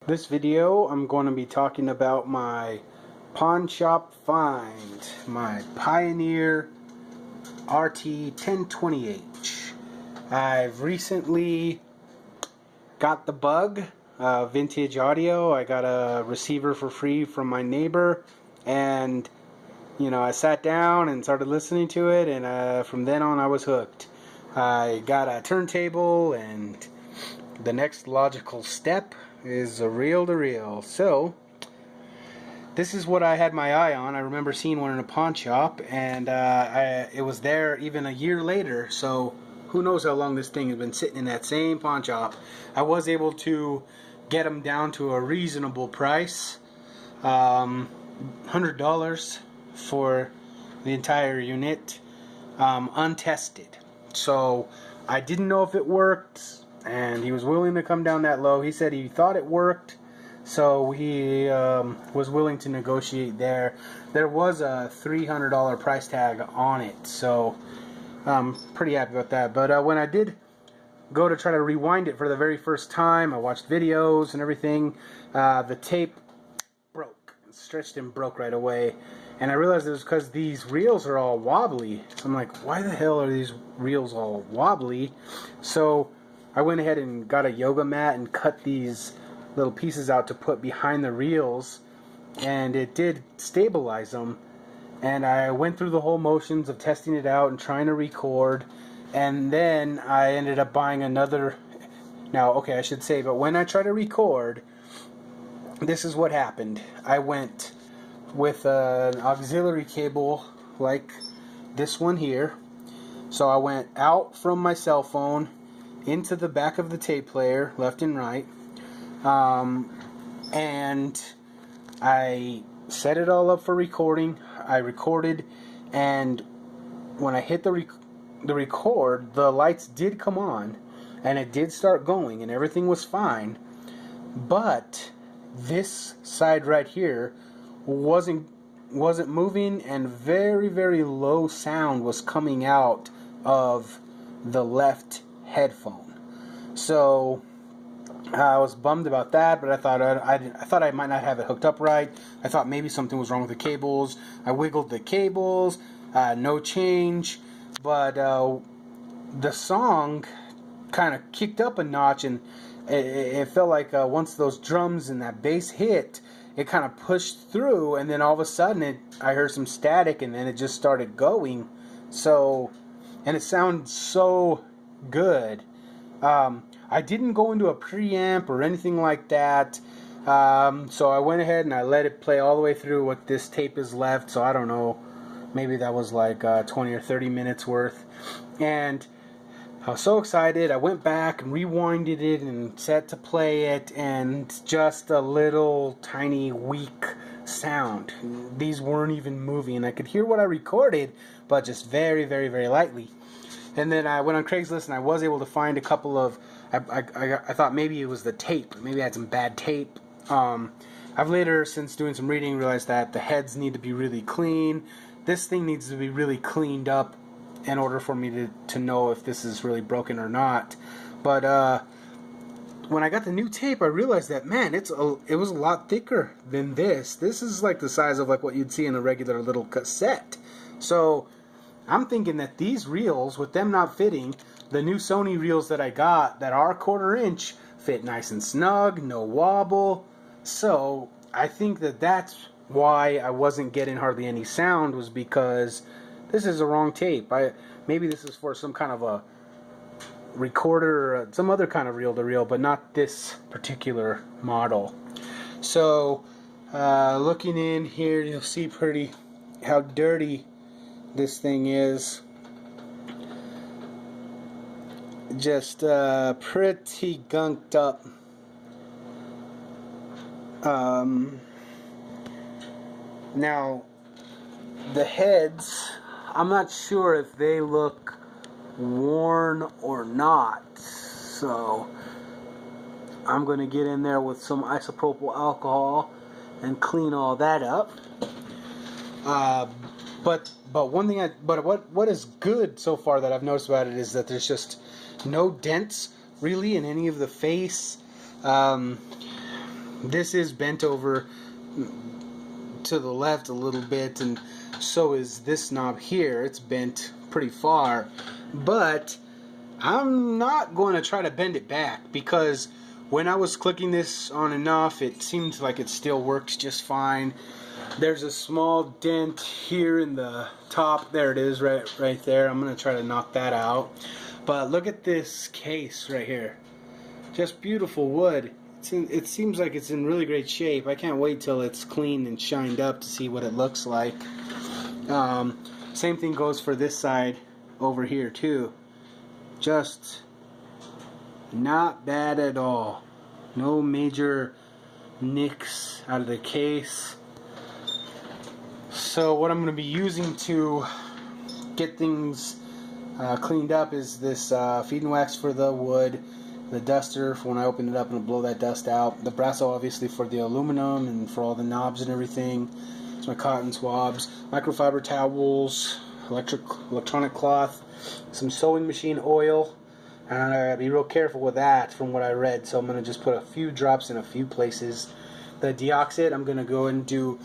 This video I'm going to be talking about my pawn shop find, my Pioneer RT-1020H. I've recently got the bug, vintage audio. I got a receiver for free from my neighbor, and I sat down and started listening to it, and from then on I was hooked. I got a turntable, and the next logical step is a reel-to-reel. So this is what I had my eye on. I remember seeing one in a pawn shop, and it was there even a year later. So who knows how long this thing has been sitting in that same pawn shop. I was able to get them down to a reasonable price, $100 for the entire unit, untested. So I didn't know if it worked, and he was willing to come down that low. He said he thought it worked, so he was willing to negotiate there. There was a $300 price tag on it, so I'm pretty happy about that. But when I did go to try to rewind it for the very first time, I watched videos and everything, the tape broke, stretched and broke right away. And I realized it was because these reels are all wobbly. So I'm like, why the hell are these reels all wobbly? So I went ahead and got a yoga mat and cut these little pieces out to put behind the reels, and it did stabilize them. And I went through the whole motions of testing it out and trying to record, and then I ended up buying another. Now, okay, I should say, but when I tried to record, this is what happened. I went with an auxiliary cable like this one here. So I went out from my cell phone into the back of the tape player, left and right, and I set it all up for recording. I recorded, and when I hit the record, the lights did come on, and it did start going, and everything was fine. But this side right here wasn't moving, and very, very low sound was coming out of the left headphone. So I was bummed about that, but I thought I might not have it hooked up right. I thought maybe something was wrong with the cables. I wiggled the cables, no change, but the song kind of kicked up a notch, and it felt like once those drums and that bass hit, it kind of pushed through, and then all of a sudden I heard some static, and then it just started going. So, and it sounded so good. I didn't go into a preamp or anything like that. So I went ahead and I let it play all the way through what this tape is left. So I don't know, maybe that was like 20 or 30 minutes worth. And I was so excited. I went back and rewinded it and set to play it, and just a little tiny weak sound. These weren't even moving. I could hear what I recorded, but just very, very, very lightly. And then I went on Craigslist, and I was able to find a couple of. I thought maybe it was the tape. Maybe I had some bad tape. I've later, since doing some reading, realized that the heads need to be really clean. This thing needs to be really cleaned up in order for me to know if this is really broken or not. But when I got the new tape, I realized that, man, it was a lot thicker than this. This is like the size of like what you'd see in a regular little cassette. So I'm thinking that these reels, with them not fitting, the new Sony reels that I got that are 1/4 inch fit nice and snug, no wobble. So I think that that's why I wasn't getting hardly any sound, was because this is the wrong tape. Maybe this is for some kind of a recorder or some other kind of reel-to-reel, but not this particular model. So looking in here, you'll see how dirty this thing is. Just pretty gunked up. Now the heads, I'm not sure if they look worn or not, so I'm going to get in there with some isopropyl alcohol and clean all that up. But one thing, what is good so far that I've noticed about it is that there's just no dents really in any of the face. This is bent over to the left a little bit, and so is this knob here. It's bent pretty far, but I'm not going to try to bend it back, because when I was clicking this on and off, it seems like it still works just fine. There's a small dent here in the top. There it is, right there. I'm going to try to knock that out. But look at this case right here. Just beautiful wood. It seems like it's in really great shape. I can't wait till it's cleaned and shined up to see what it looks like. Same thing goes for this side over here too. Just not bad at all. No major nicks out of the case. So what I'm going to be using to get things cleaned up is this feed and wax for the wood, the duster for when I open it up and blow that dust out, the Brasso obviously for the aluminum and for all the knobs and everything. It's my cotton swabs, microfiber towels, electronic cloth, some sewing machine oil, and I gotta be real careful with that from what I read, so I'm gonna just put a few drops in a few places. The deoxit, I'm gonna go and do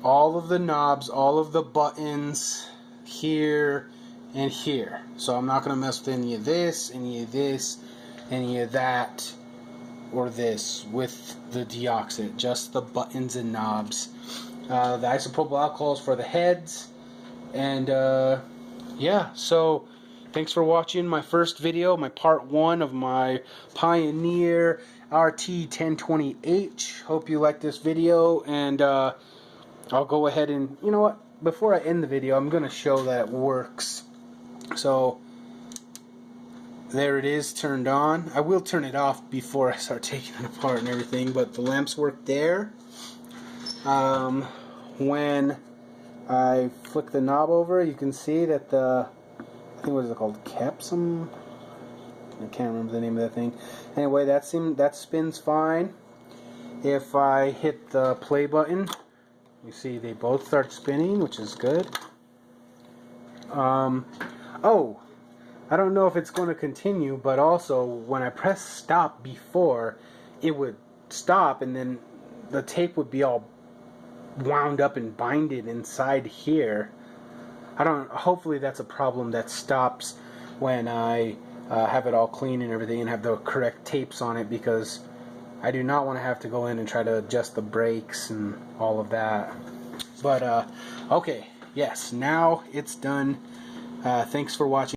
all of the knobs, all of the buttons here and here. So I'm not gonna mess with any of this, any of that, or this with the deoxit, just the buttons and knobs. The isopropyl alcohols for the heads, and yeah, so thanks for watching my first video, my part 1 of my Pioneer RT-1020H. Hope you like this video, and I'll go ahead and, you know what, before I end the video, I'm going to show that it works. So there it is, turned on. I will turn it off before I start taking it apart and everything, but the lamps work there. When I flick the knob over, you can see that the, I think, what is it called, capsum? I can't remember the name of that thing. Anyway, that spins fine. If I hit the play button, you see they both start spinning, which is good. Oh, I don't know if it's going to continue, but also when I press stop before, it would stop and then the tape would be all wound up and binded inside here. Hopefully that's a problem that stops when I have it all clean and everything and have the correct tapes on it, because I do not want to have to go in and try to adjust the brakes and all of that. But okay, yes, now it's done. Thanks for watching.